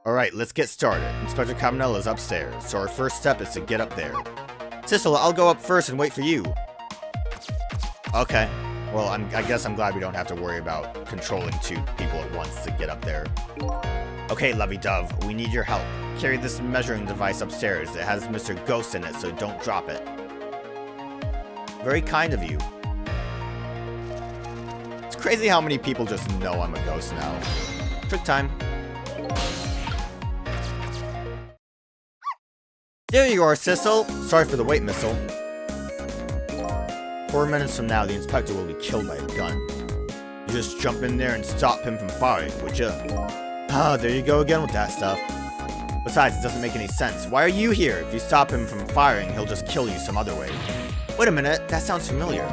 Alright, let's get started. Inspector Cabanela is upstairs, so our first step is to get up there. Sissel, I'll go up first and wait for you. Okay. Well, I guess I'm glad we don't have to worry about controlling two people at once to get up there. Okay, lovey-dove, we need your help. Carry this measuring device upstairs. It has Mr. Ghost in it, so don't drop it. Very kind of you. It's crazy how many people just know I'm a ghost now. Trick time. There you are, Sissel. Sorry for the wait, Missile. 4 minutes from now, the inspector will be killed by a gun. You just jump in there and stop him from firing, would ya? Ah, there you go again with that stuff. Besides, it doesn't make any sense. Why are you here? If you stop him from firing, he'll just kill you some other way. Wait a minute, that sounds familiar.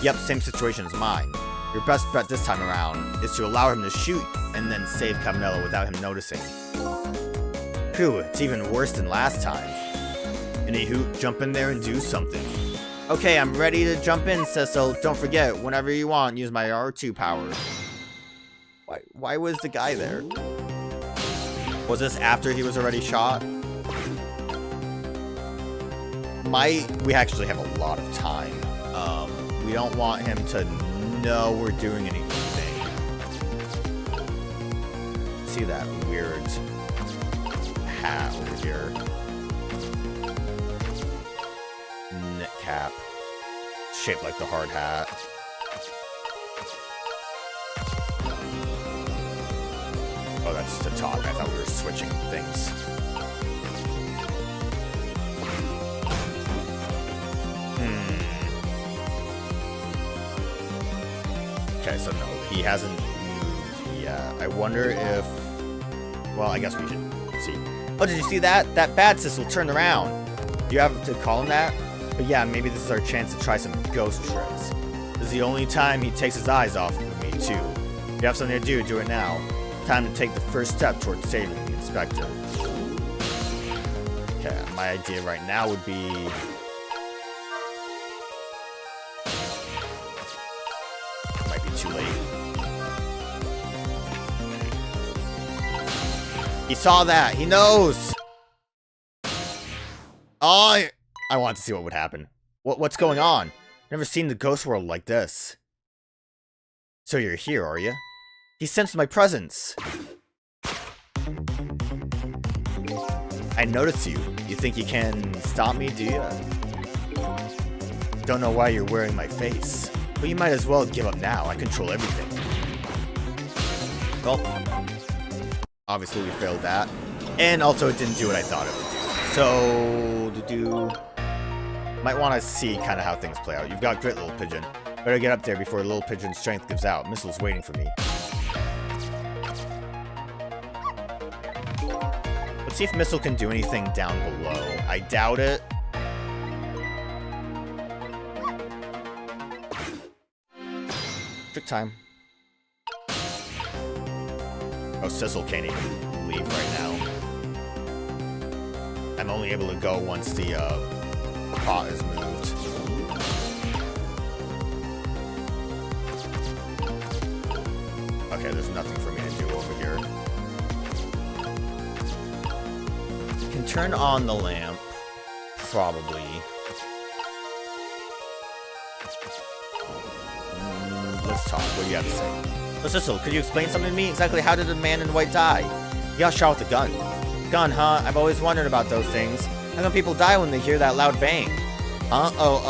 Yep, same situation as mine. Your best bet this time around is to allow him to shoot and then save Cabanela without him noticing. Phew, it's even worse than last time. Anywho, jump in there and do something. Okay, I'm ready to jump in, Sissel. Don't forget, whenever you want, use my R2 power. Why was the guy there? Was this after he was already shot? We actually have a lot of time. We don't want him to know we're doing anything. See that weird hat over here. Knit cap. Shaped like the hard hat. Oh, that's to talk. I thought we were switching things. Okay, so no, he hasn't moved yet. I wonder if... Well, I guess we should see. Oh, did you see that? That bad Sissel turned around. Do you have to call him that? But yeah, maybe this is our chance to try some ghost tricks. This is the only time he takes his eyes off of me, too. If you have something to do it now. Time to take the first step towards saving the inspector. Okay, my idea right now would be... Might be too late. He saw that! He knows! Oh, I want to see what would happen. What's going on? Never seen the ghost world like this. So you're here, are you? He sensed my presence. I noticed you. You think you can stop me, do you? Don't know why you're wearing my face. But you might as well give up now. I control everything. Well, obviously we failed that. And also it didn't do what I thought it would do. So, might want to see kind of how things play out. You've got grit, little pigeon. Better get up there before little pigeon's strength gives out. Missile's waiting for me. Let's see if Missile can do anything down below. I doubt it. Trick time. Oh, Sissel can't even leave right now. I'm only able to go once the pot is moved. Okay, there's nothing for me to do over here. Can turn on the lamp, probably. Let's talk. What do you have to say? So, Sissel, could you explain something to me? Exactly how did the man in white die? He got shot with a gun. Gun, huh? I've always wondered about those things. How come people die when they hear that loud bang? Huh? Oh,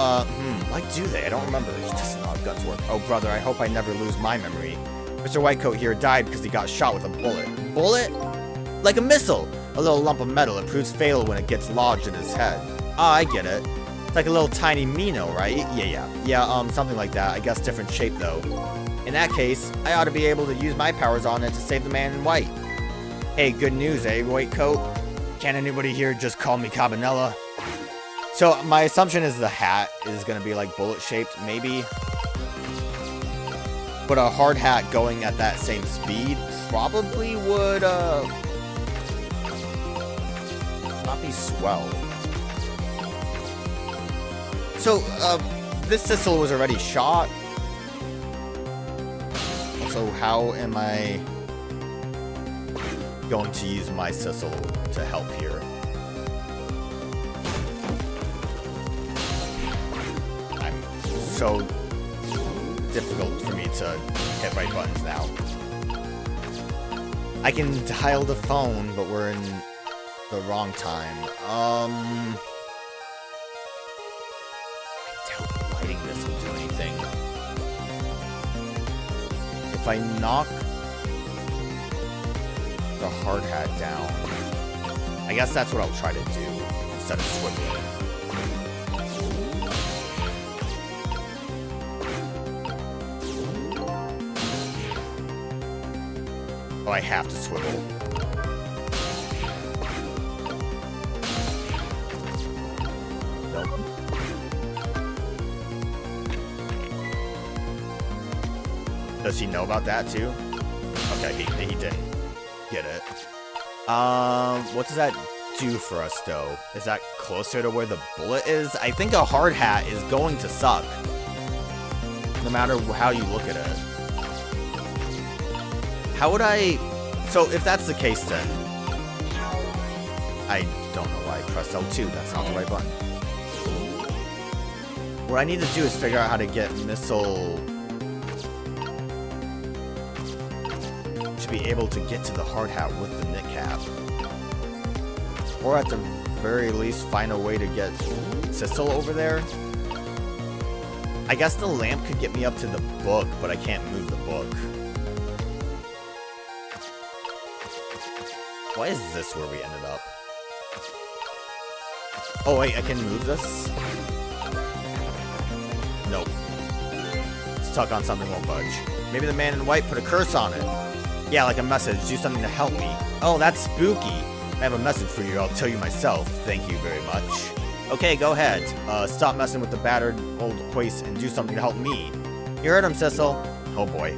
why do they? I don't remember. He doesn't know how guns work. Oh, brother, I hope I never lose my memory. Mr. Whitecoat here died because he got shot with a bullet. Bullet? Like a missile! A little lump of metal. It proves fatal when it gets lodged in his head. Ah, I get it. It's like a little tiny Mino, right? Yeah, something like that. I guess different shape, though. In that case, I ought to be able to use my powers on it to save the man in white. Hey, good news, eh, Whitecoat? Can't anybody here just call me Cabanela? So, my assumption is the hat is gonna be, like, bullet-shaped, maybe. But a hard hat going at that same speed probably would, not be swell. So, this Sissel was already shot. So how am I... going to use my Sissel to help here. I'm so difficult for me to hit right buttons now. I can dial the phone, but we're in the wrong time. I doubt lighting this will do anything. If I knock the hard hat down, I guess that's what I'll try to do instead of swiveling. Oh, I have to swivel. Nope. Does he know about that too? Okay, he didn't get it. What does that do for us though? Is that closer to where the bullet is? I think a hard hat is going to suck, no matter how you look at it. How would I... So, if that's the case, then... I don't know why I pressed L2. That's not the right button. What I need to do is figure out how to get Missile... to be able to get to the hard hat with the knit cap. Or at the very least, find a way to get Sissel over there. I guess the lamp could get me up to the book, but I can't move the book. Why is this where we ended up? Oh wait, I can move this? Nope. Stuck on something, won't budge. Maybe the man in white put a curse on it. Yeah, like a message, do something to help me. Oh, that's spooky. I have a message for you, I'll tell you myself. Thank you very much. Okay, go ahead. Stop messing with the battered old hoist and do something to help me. You heard him, Sissel. Oh boy.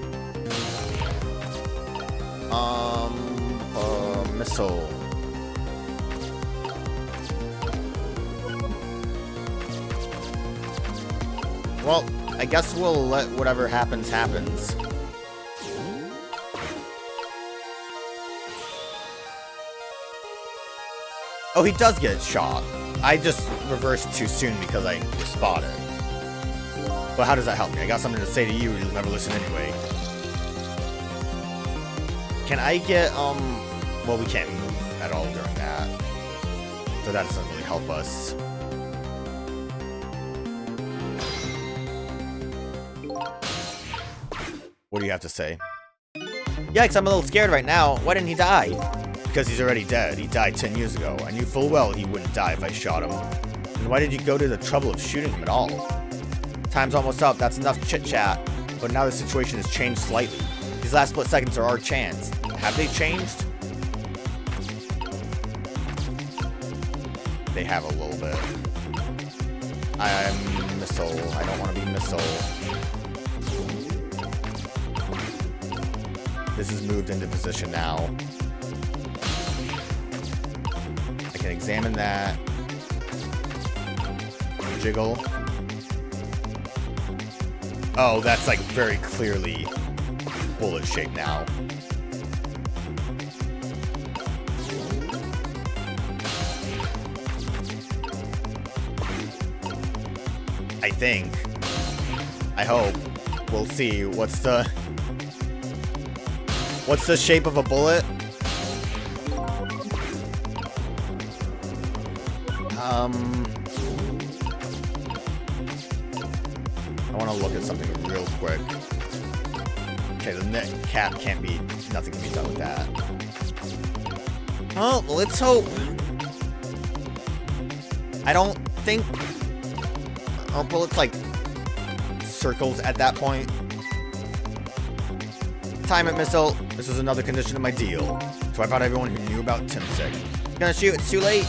Missile. Well, I guess we'll let whatever happens, happens. Oh, he does get shot. I just reversed too soon because I spotted. But how does that help me? I got something to say to you, you'll never listen anyway. Can I get, well, we can't move at all during that. So that doesn't really help us. What do you have to say? Yikes, I'm a little scared right now. Why didn't he die? Because he's already dead. He died 10 years ago. I knew full well he wouldn't die if I shot him. And why did you go to the trouble of shooting him at all? Time's almost up. That's enough chit-chat. But now the situation has changed slightly. These last split seconds are our chance. Have they changed? They have a little bit. I'm Missile. I don't want to be Missile. This is moved into position now. I can examine that. Jiggle. Oh, that's like very clearly bullet shape now. I think. I hope. We'll see. What's the shape of a bullet? I want to look at something real quick. Okay, the net cap can't be, nothing can be done with that. Oh, let's hope. I don't think our bullets like circles at that point. Time it, Missile. This is another condition of my deal. So I thought everyone who knew about Tim's sick. Gonna shoot, it's too late.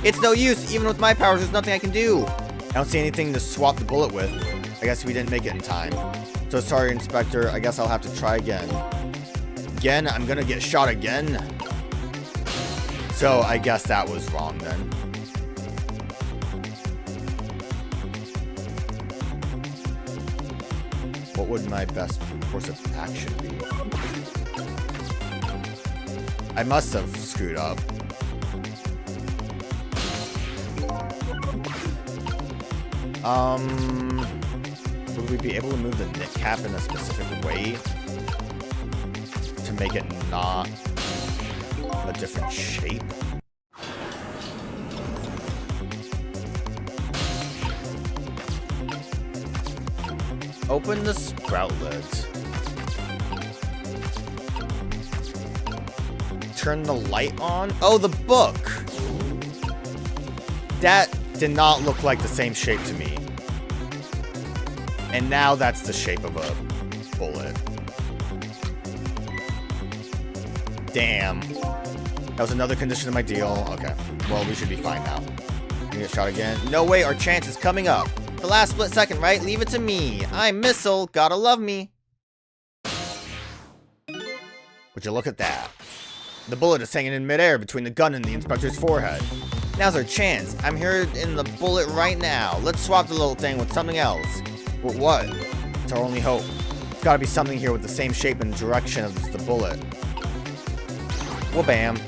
It's no use, even with my powers, there's nothing I can do. I don't see anything to swap the bullet with. I guess we didn't make it in time. So sorry, Inspector, I guess I'll have to try again. Again? I'm gonna get shot again? So I guess that was wrong then. What would my best course of action be? I must have screwed up. Would we be able to move the knit cap in a specific way to make it not a different shape? Open the sproutlet. Turn the light on. Oh, the book! That did not look like the same shape to me. And now that's the shape of a bullet. Damn. That was another condition of my deal. Okay. Well, we should be fine now. We get shot again. No way, our chance is coming up. The last split second, right? Leave it to me. I'm Missile. Gotta love me. Would you look at that? The bullet is hanging in midair between the gun and the inspector's forehead. Now's our chance. I'm here in the bullet right now. Let's swap the little thing with something else. But what? It's our only hope. There's gotta be something here with the same shape and direction of the bullet. Well, bam.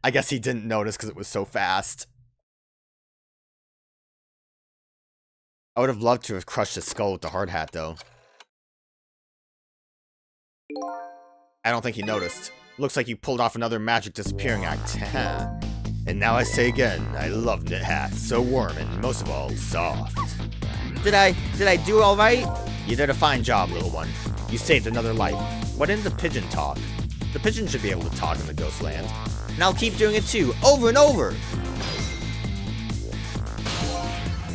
I guess he didn't notice because it was so fast. I would have loved to have crushed his skull with the hard hat, though. I don't think he noticed. Looks like you pulled off another magic disappearing act. And now I say again, I love knit hats. So warm and, most of all, soft. Did I do all right? You did a fine job, little one. You saved another life. Why didn't the pigeon talk? The pigeon should be able to talk in the ghost land. And I'll keep doing it too, over and over!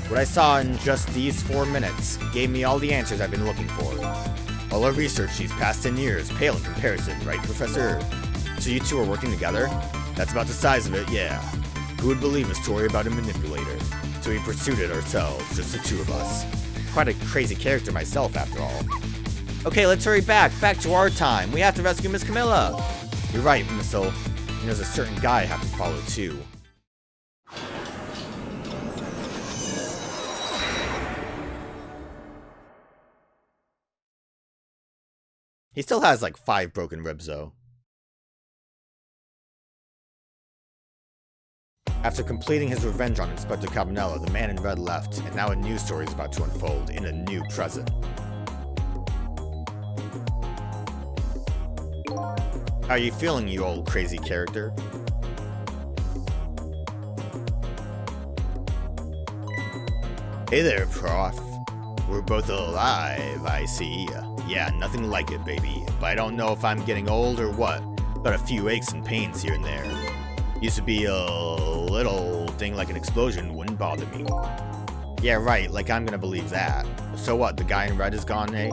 What I saw in just these 4 minutes gave me all the answers I've been looking for. All our research these past 10 years pale in comparison, right, Professor? So you two are working together? That's about the size of it, yeah. Who would believe a story about a manipulator? So we pursued it ourselves, just the two of us. Quite a crazy character myself, after all. Okay, let's hurry back to our time. We have to rescue Miss Camilla. You're right, Missile. And there's a certain guy I have to follow, too. He still has like 5 broken ribs, though. After completing his revenge on Inspector Cabanela, the man in red left, and now a new story is about to unfold in a new present. How are you feeling, you old crazy character? Hey there, Prof. We're both alive, I see. Yeah, nothing like it, baby. But I don't know if I'm getting old or what. Got a few aches and pains here and there. Used to be a little thing like an explosion wouldn't bother me. Yeah, right, like I'm gonna believe that. So what, the guy in red is gone, eh?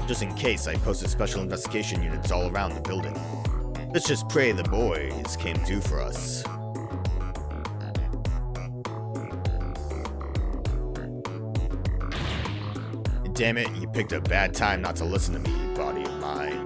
Just in case, I posted special investigation units all around the building. Let's just pray the boys came through for us. Damn it, you picked a bad time not to listen to me, body of mine.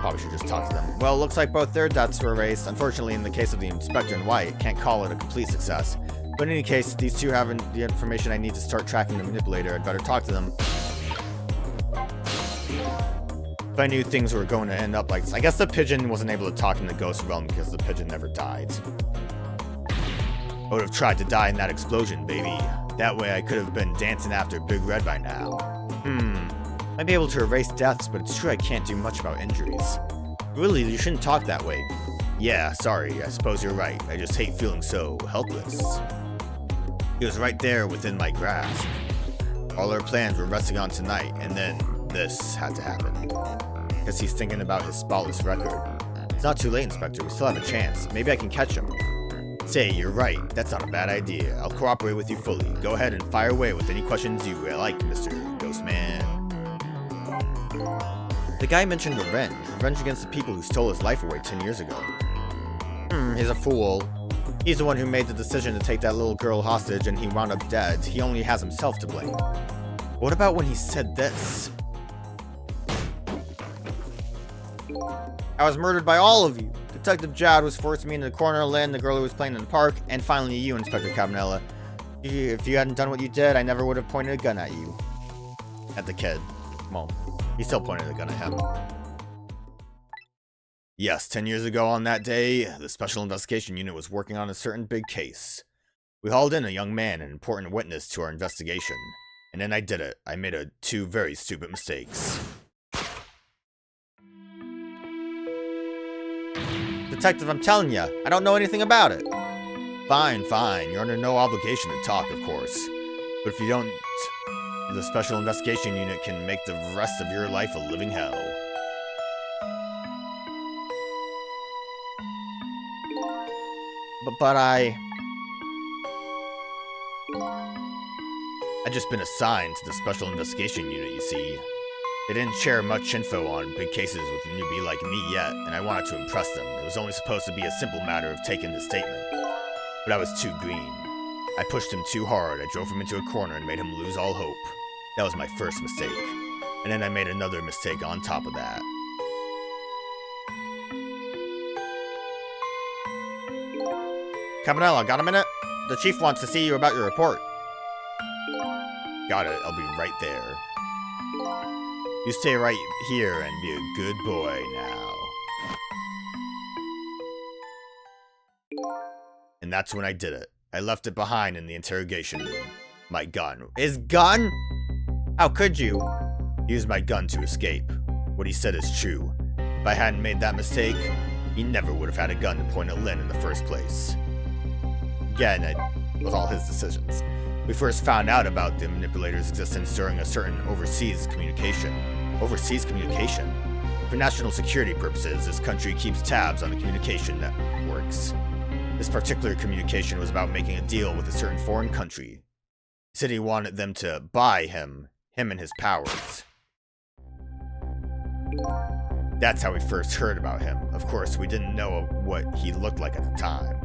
Probably should just talk to them. Well, looks like both their deaths were erased. Unfortunately, in the case of the Inspector in white, can't call it a complete success. But in any case, these two have the information I need to start tracking the manipulator. I'd better talk to them. If I knew things were going to end up like this. I guess the pigeon wasn't able to talk in the ghost realm because the pigeon never died. I would have tried to die in that explosion, baby. That way I could have been dancing after Big Red by now. Might be able to erase deaths, but it's true I can't do much about injuries. Really, you shouldn't talk that way. Yeah, sorry, I suppose you're right. I just hate feeling so helpless. He was right there within my grasp. All our plans were resting on tonight, and then this had to happen. Guess he's thinking about his spotless record. It's not too late, Inspector. We still have a chance. Maybe I can catch him. Say, you're right. That's not a bad idea. I'll cooperate with you fully. Go ahead and fire away with any questions you like, Mr. Ghostman. The guy mentioned revenge. Revenge against the people who stole his life away 10 years ago. He's a fool. He's the one who made the decision to take that little girl hostage and he wound up dead. He only has himself to blame. What about when he said this? I was murdered by all of you. Detective Jad was forcing me into the corner, Lynn, the girl who was playing in the park, and finally you, Inspector Cabanela. If you hadn't done what you did, I never would have pointed a gun at you. At the kid. Well, he still pointed a gun at him. Yes, 10 years ago on that day, the Special Investigation Unit was working on a certain big case. We hauled in a young man, an important witness to our investigation. And then I did it. I made two very stupid mistakes. Detective, I'm telling ya, I don't know anything about it. Fine, fine. You're under no obligation to talk, of course. But if you don't, the Special Investigation Unit can make the rest of your life a living hell. But I just been assigned to the Special Investigation Unit, you see. They didn't share much info on big cases with a newbie like me yet, and I wanted to impress them. It was only supposed to be a simple matter of taking the statement. But I was too green. I pushed him too hard, I drove him into a corner and made him lose all hope. That was my first mistake. And then I made another mistake on top of that. Cabanella, got a minute? The chief wants to see you about your report. Got it, I'll be right there. You stay right here and be a good boy now. And that's when I did it. I left it behind in the interrogation room. My gun. His gun? How could you? He used my gun to escape. What he said is true. If I hadn't made that mistake, he never would have had a gun to point at Lynn in the first place. Again, it was all his decisions. We first found out about the manipulator's existence during a certain overseas communication. Overseas communication? For national security purposes, this country keeps tabs on the communication networks. This particular communication was about making a deal with a certain foreign country. He said he wanted them to buy him and his powers. That's how we first heard about him. Of course, we didn't know what he looked like at the time.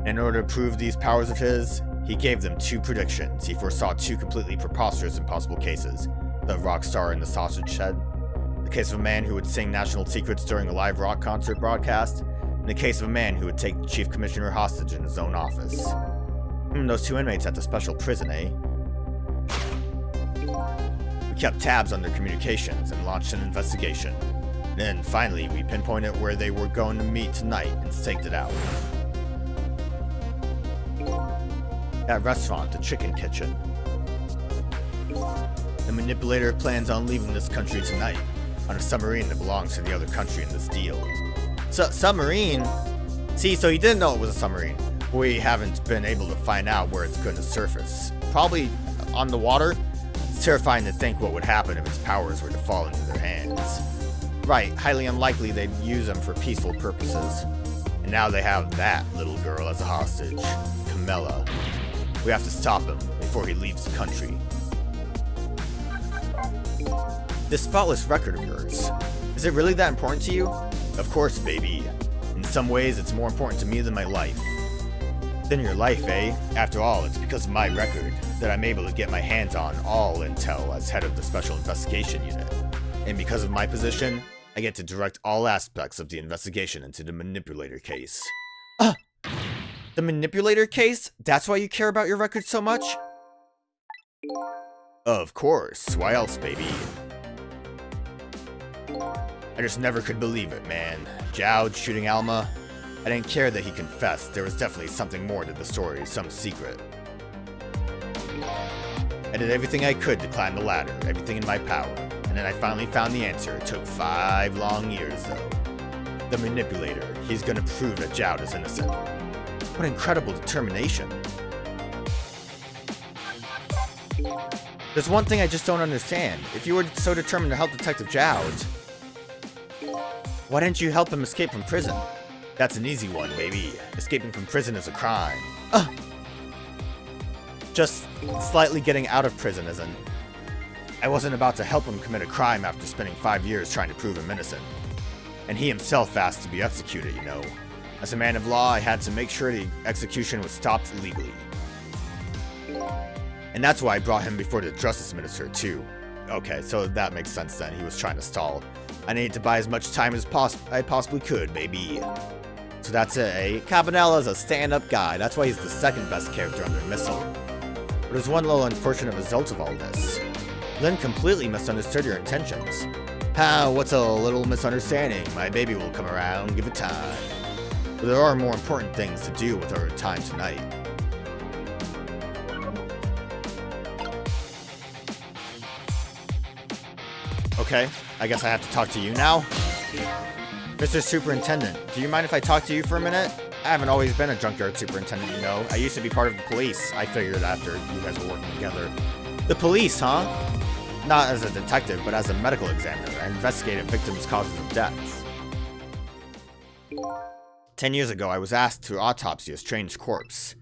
In order to prove these powers of his, he gave them two predictions. He foresaw two completely preposterous impossible cases. The rock star in the sausage shed. The case of a man who would sing national secrets during a live rock concert broadcast. And the case of a man who would take the chief commissioner hostage in his own office. Those two inmates at the special prison, eh? We kept tabs on their communications and launched an investigation. Then, finally, we pinpointed where they were going to meet tonight and staked it out. That restaurant, the Chicken Kitchen. The manipulator plans on leaving this country tonight on a submarine that belongs to the other country in this deal. Submarine? See, so he didn't know it was a submarine. We haven't been able to find out where it's going to surface. Probably on the water? It's terrifying to think what would happen if its powers were to fall into their hands. Right, highly unlikely they'd use them for peaceful purposes. And now they have that little girl as a hostage, Camilla. We have to stop him before he leaves the country. This spotless record of yours, is it really that important to you? Of course, baby. In some ways, it's more important to me than my life. Than your life, eh? After all, it's because of my record that I'm able to get my hands on all intel as head of the Special Investigation Unit. And because of my position, I get to direct all aspects of the investigation into the manipulator case. The manipulator case? That's why you care about your record so much? Of course. Why else, baby? I just never could believe it, man. Jowd shooting Alma. I didn't care that he confessed. There was definitely something more to the story, some secret. I did everything I could to climb the ladder, everything in my power. And then I finally found the answer. It took 5 long years, though. The manipulator. He's gonna prove that Jowd is innocent. What incredible determination. There's one thing I just don't understand. If you were so determined to help Detective Jowd, why didn't you help him escape from prison? That's an easy one, baby. Escaping from prison is a crime. Just slightly getting out of prison isn't. I wasn't about to help him commit a crime after spending 5 years trying to prove him innocent. And he himself asked to be executed, you know. As a man of law, I had to make sure the execution was stopped legally. And that's why I brought him before the Justice Minister, too. Okay, so that makes sense then. He was trying to stall. I needed to buy as much time as I possibly could, baby. So that's it, eh? Cabanella's a stand-up guy. That's why he's the second best character under Missile. But there's one little unfortunate result of all this. Lynn completely misunderstood your intentions. What's a little misunderstanding? My baby will come around, give it time. But there are more important things to do with our time tonight. Okay, I guess I have to talk to you now? Mr. Superintendent, do you mind if I talk to you for a minute? I haven't always been a junkyard superintendent, you know. I used to be part of the police. I figured after you guys were working together. The police, huh? Not as a detective, but as a medical examiner. I investigated victims' causes of deaths. 10 years ago, I was asked to autopsy a strange corpse.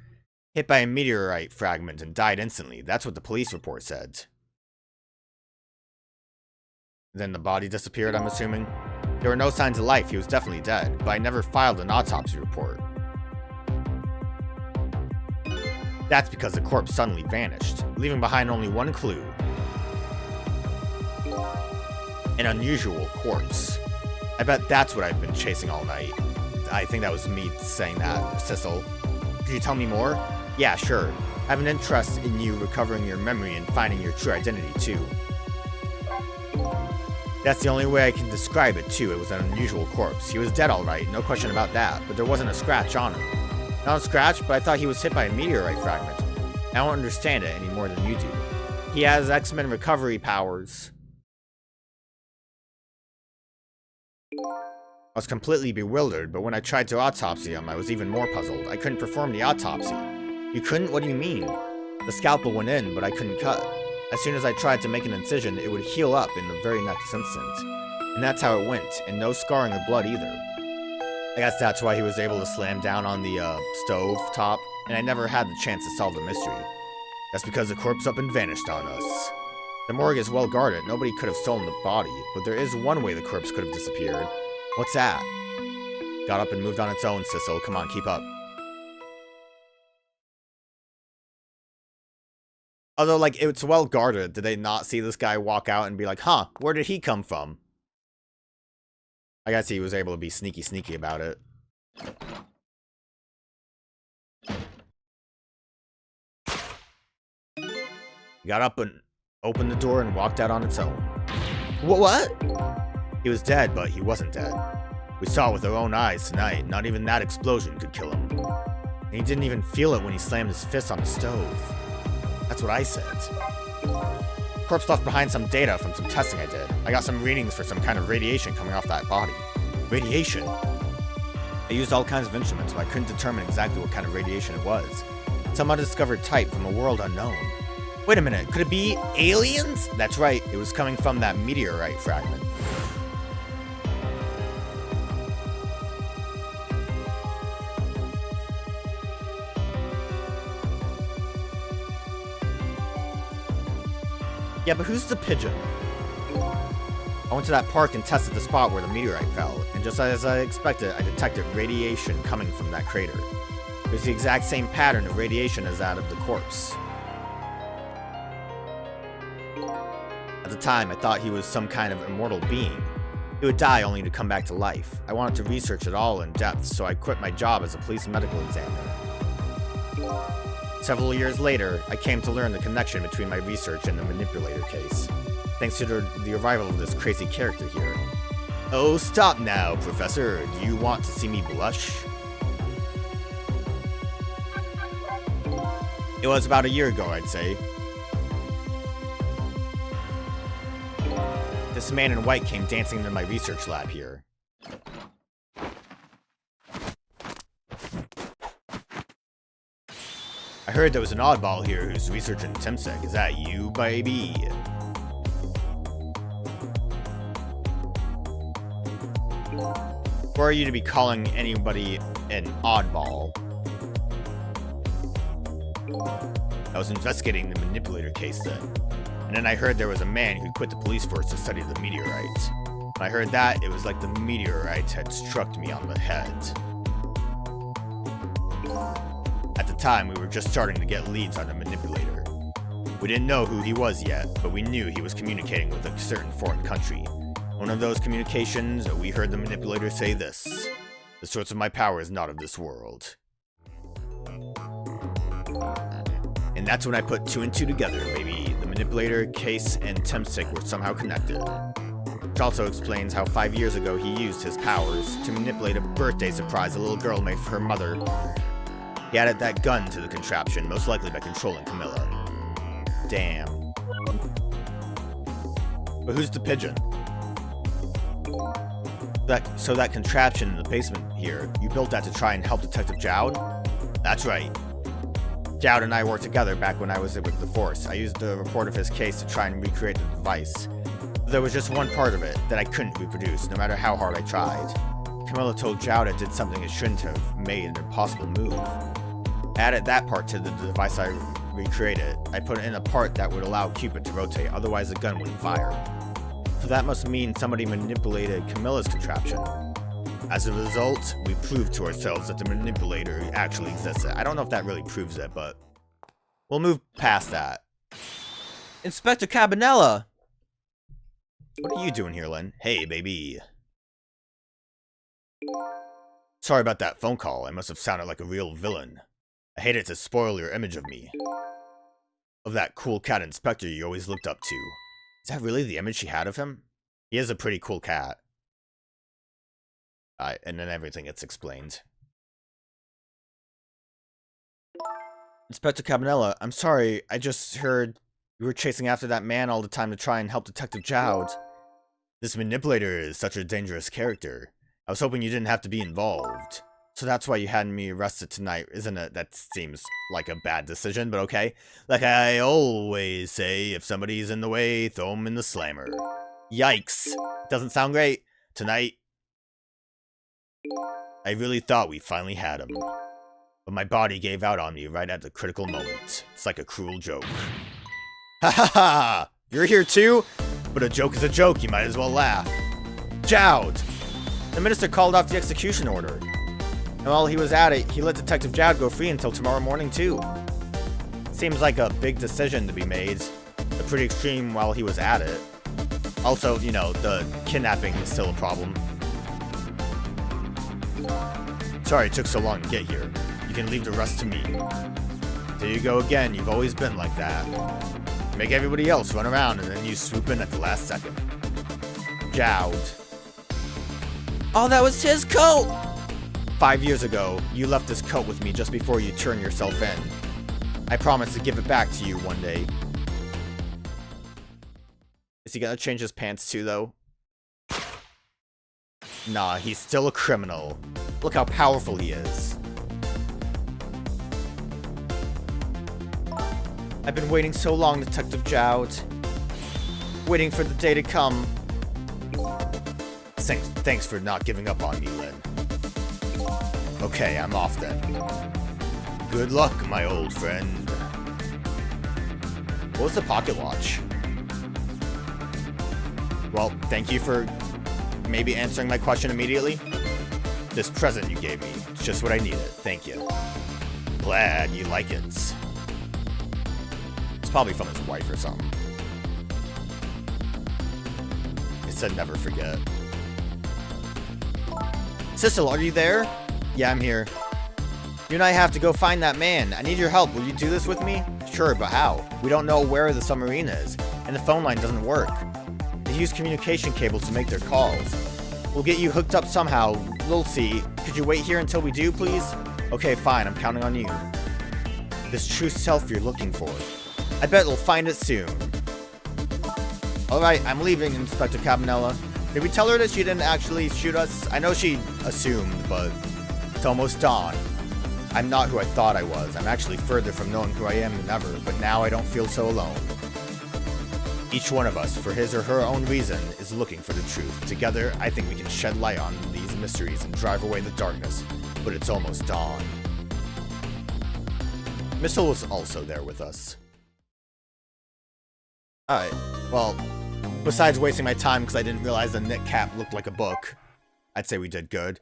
Hit by a meteorite fragment and died instantly. That's what the police report said. Then the body disappeared, I'm assuming? There were no signs of life. He was definitely dead, but I never filed an autopsy report. That's because the corpse suddenly vanished, leaving behind only one clue. An unusual corpse. I bet that's what I've been chasing all night. I think that was me saying that, Cecil. Could you tell me more? Yeah, sure. I have an interest in you recovering your memory and finding your true identity, too. That's the only way I can describe it, too. It was an unusual corpse. He was dead alright, no question about that, but there wasn't a scratch on him. Not a scratch, but I thought he was hit by a meteorite fragment. I don't understand it any more than you do. He has X-Men recovery powers. I was completely bewildered, but when I tried to autopsy him, I was even more puzzled. I couldn't perform the autopsy. You couldn't? What do you mean? The scalpel went in, but I couldn't cut. As soon as I tried to make an incision, it would heal up in the very next instant. And that's how it went, and no scarring or blood either. I guess that's why he was able to slam down on the stove top, and I never had the chance to solve the mystery. That's because the corpse up and vanished on us. The morgue is well guarded, nobody could have stolen the body, but there is one way the corpse could have disappeared. What's that? Got up and moved on its own, Cecil. Come on, keep up. Although, like, it's well guarded. Did they not see this guy walk out and be like, huh, where did he come from? I guess he was able to be sneaky about it. Got up and opened the door and walked out on its own. What? He was dead, but he wasn't dead. We saw it with our own eyes tonight. Not even that explosion could kill him. And he didn't even feel it when he slammed his fist on the stove. That's what I said. Corpse left behind some data from some testing I did. I got some readings for some kind of radiation coming off that body. Radiation? I used all kinds of instruments, but I couldn't determine exactly what kind of radiation it was. Some undiscovered type from a world unknown. Wait a minute, could it be aliens? That's right, it was coming from that meteorite fragment. Yeah, but who's the pigeon? I went to that park and tested the spot where the meteorite fell, and just as I expected, I detected radiation coming from that crater. It was the exact same pattern of radiation as that of the corpse. At the time, I thought he was some kind of immortal being. He would die only to come back to life. I wanted to research it all in depth, so I quit my job as a police medical examiner. Several years later, I came to learn the connection between my research and the manipulator case, thanks to the arrival of this crazy character here. Oh, stop now, Professor. Do you want to see me blush? It was about a year ago, I'd say. This man in white came dancing into my research lab here. I heard there was an oddball here who's researching Timsek. Is that you, baby? Who are you to be calling anybody an oddball? I was investigating the manipulator case then. And then I heard there was a man who quit the police force to study the meteorites. When I heard that, it was like the meteorites had struck me on the head. At the time, we were just starting to get leads on the manipulator. We didn't know who he was yet, but we knew he was communicating with a certain foreign country. One of those communications, we heard the manipulator say this: "The source of my power is not of this world." And that's when I put 2 and 2 together, baby. The manipulator, case, and Temstick were somehow connected. Which also explains how 5 years ago he used his powers to manipulate a birthday surprise a little girl made for her mother. He added that gun to the contraption, most likely by controlling Camilla. Damn. But who's the pigeon? So that contraption in the basement here, you built that to try and help Detective Jowd? That's right. Jowd and I worked together back when I was with the Force. I used the report of his case to try and recreate the device. There was just one part of it that I couldn't reproduce, no matter how hard I tried. Camilla told Jowd it did something it shouldn't have, made an impossible move. I added that part to the device I recreated. I put in a part that would allow Cupid to rotate, otherwise the gun wouldn't fire. So that must mean somebody manipulated Camilla's contraption. As a result, we proved to ourselves that the manipulator actually existed. I don't know if that really proves it, but we'll move past that. Inspector Cabanela! What are you doing here, Lynn? Hey, baby. Sorry about that phone call. I must have sounded like a real villain. I hated to spoil your image of me. Of that cool cat inspector you always looked up to. Is that really the image she had of him? He is a pretty cool cat. And then everything gets explained. Inspector Cabanela, I'm sorry, I just heard you were chasing after that man all the time to try and help Detective Jowd. This manipulator is such a dangerous character. I was hoping you didn't have to be involved. So that's why you had me arrested tonight, isn't it? That seems like a bad decision, but okay. Like I always say, if somebody's in the way, throw them in the slammer. Yikes. Doesn't sound great. Tonight, I really thought we finally had him. But my body gave out on me right at the critical moment. It's like a cruel joke. Ha ha ha! You're here too? But a joke is a joke, you might as well laugh. Jowd! The minister called off the execution order. And while he was at it, he let Detective Jowd go free until tomorrow morning too. Seems like a big decision to be made. But pretty extreme while he was at it. Also, you know, the kidnapping is still a problem. Sorry it took so long to get here. You can leave the rest to me. There you go again, you've always been like that. You make everybody else run around and then you swoop in at the last second. Jowd. Oh, that was his coat! 5 years ago, you left this coat with me just before you turned yourself in. I promise to give it back to you one day. Is he gonna change his pants too, though? Nah, he's still a criminal. Look how powerful he is. I've been waiting so long, Detective Jowd. Waiting for the day to come. Thanks for not giving up on me, Lynn. Okay, I'm off then. Good luck, my old friend. What was the pocket watch? Well, thank you for maybe answering my question immediately. This present you gave me, it's just what I needed. Thank you. Glad you like it. It's probably from his wife or something. It said never forget. Sissel, are you there? Yeah, I'm here. You and I have to go find that man. I need your help. Will you do this with me? Sure, but how? We don't know where the submarine is, and the phone line doesn't work. They use communication cables to make their calls. We'll get you hooked up somehow. We'll see. Could you wait here until we do, please? Okay, fine. I'm counting on you. This true self you're looking for. I bet we'll find it soon. Alright, I'm leaving, Inspector Cabanela. Did we tell her that she didn't actually shoot us? I know she assumed, but it's almost dawn. I'm not who I thought I was. I'm actually further from knowing who I am than ever, but now I don't feel so alone. Each one of us, for his or her own reason, is looking for the truth. Together, I think we can shed light on these mysteries and drive away the darkness, but it's almost dawn. Missile was also there with us. Alright, well, besides wasting my time because I didn't realize the knit cap looked like a book, I'd say we did good.